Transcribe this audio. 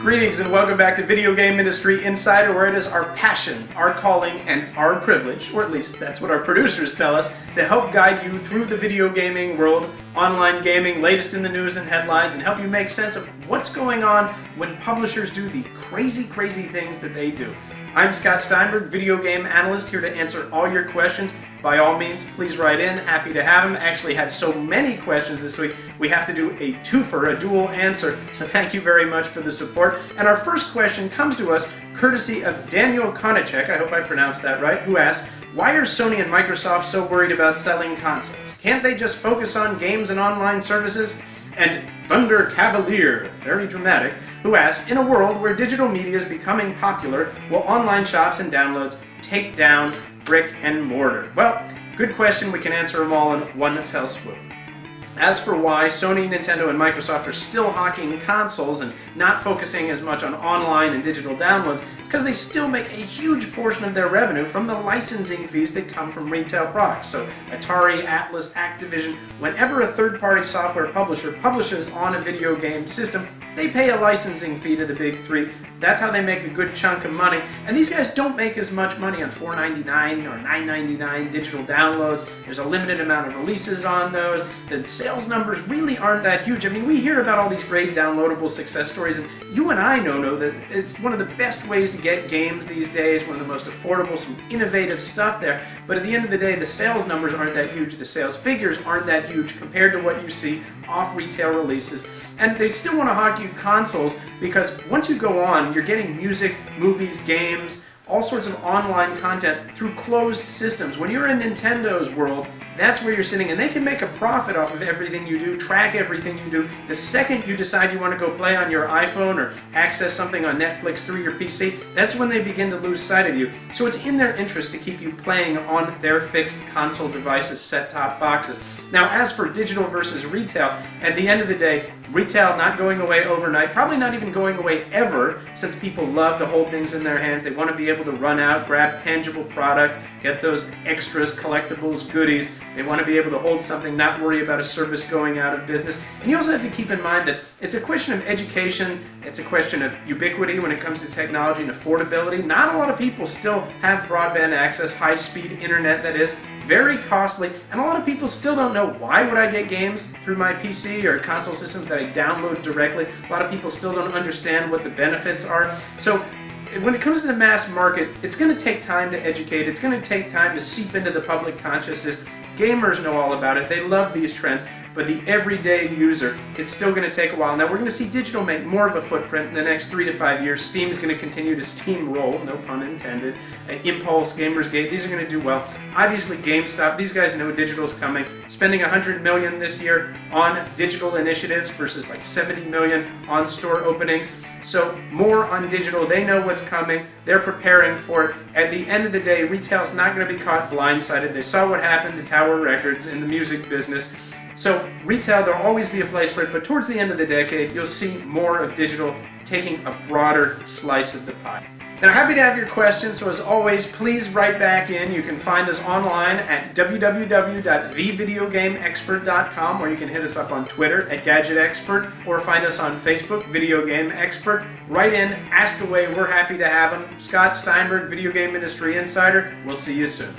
Greetings and welcome back to Video Game Industry Insider, where it is our passion, our calling, and our privilege, or at least that's what our producers tell us, to help guide you through the video gaming world, online gaming, latest in the news and headlines, and help you make sense of what's going on when publishers do the crazy things that they do. I'm Scott Steinberg, video game analyst, here to answer all your questions. By all means, please write in. Happy to have them. Actually had so many questions this week, we have to do a twofer, a dual answer. So thank you very much for the support. And our first question comes to us courtesy of Daniel Konachek, I hope I pronounced that right, who asks, why are Sony and Microsoft so worried about selling consoles? Can't they just focus on games and online services? And Thunder Cavalier, very dramatic, who asks, in a world where digital media is becoming popular, will online shops and downloads take down brick and mortar? Well, good question. We can answer them all in one fell swoop. As for why Sony, Nintendo, and Microsoft are still hawking consoles and not focusing as much on online and digital downloads, it's because they still make a huge portion of their revenue from the licensing fees that come from retail products. So Atari, Atlas, Activision, whenever a third-party software publisher publishes on a video game system, they pay a licensing fee to the big three. That's how they make a good chunk of money. And these guys don't make as much money on $4.99 or $9.99 digital downloads. There's a limited amount of releases on those. The sales numbers really aren't that huge. I mean, we hear about all these great downloadable success stories, and you and I know that it's one of the best ways to get games these days, one of the most affordable, some innovative stuff there. But at the end of the day, the sales numbers aren't that huge. The sales figures aren't that huge compared to what you see off retail releases. And they still want to hawk you consoles because once you go on, you're getting music, movies, games, all sorts of online content through closed systems. When you're in Nintendo's world, that's where you're sitting, and they can make a profit off of everything you do, track everything you do. The second you decide you want to go play on your iPhone or access something on Netflix through your PC, that's when they begin to lose sight of you. So it's in their interest to keep you playing on their fixed console devices, set-top boxes. Now, as for digital versus retail, at the end of the day, retail not going away overnight, probably not even going away ever, since people love to hold things in their hands. They want to be able to run out, grab tangible product, get those extras, collectibles, goodies. They want to be able to hold something, not worry about a service going out of business. And you also have to keep in mind that it's a question of education, it's a question of ubiquity when it comes to technology and affordability. Not a lot of people still have broadband access, high-speed internet that is, very costly, and a lot of people still don't know why would I get games through my PC or console systems that I download directly. A lot of people still don't understand what the benefits are. So when it comes to the mass market, it's going to take time to educate. It's going to take time to seep into the public consciousness. Gamers know all about it. They love these trends. But the everyday user, it's still going to take a while. Now, we're going to see digital make more of a footprint in the next 3 to 5 years. Steam's going to continue to steamroll, no pun intended. Impulse, Gamersgate, these are going to do well. Obviously, GameStop, these guys know digital's coming. Spending $100 million this year on digital initiatives versus like $70 million on store openings. So more on digital. They know what's coming. They're preparing for it. At the end of the day, retail's not going to be caught blindsided. They saw what happened to Tower Records in the music business. So retail, there'll always be a place for it, but towards the end of the decade, you'll see more of digital taking a broader slice of the pie. Now, happy to have your questions, so as always, please write back in. You can find us online at www.thevideogameexpert.com, or you can hit us up on Twitter at GadgetExpert, or find us on Facebook, Video Game Expert. Write in, ask away, we're happy to have them. Scott Steinberg, Video Game Industry Insider. We'll see you soon.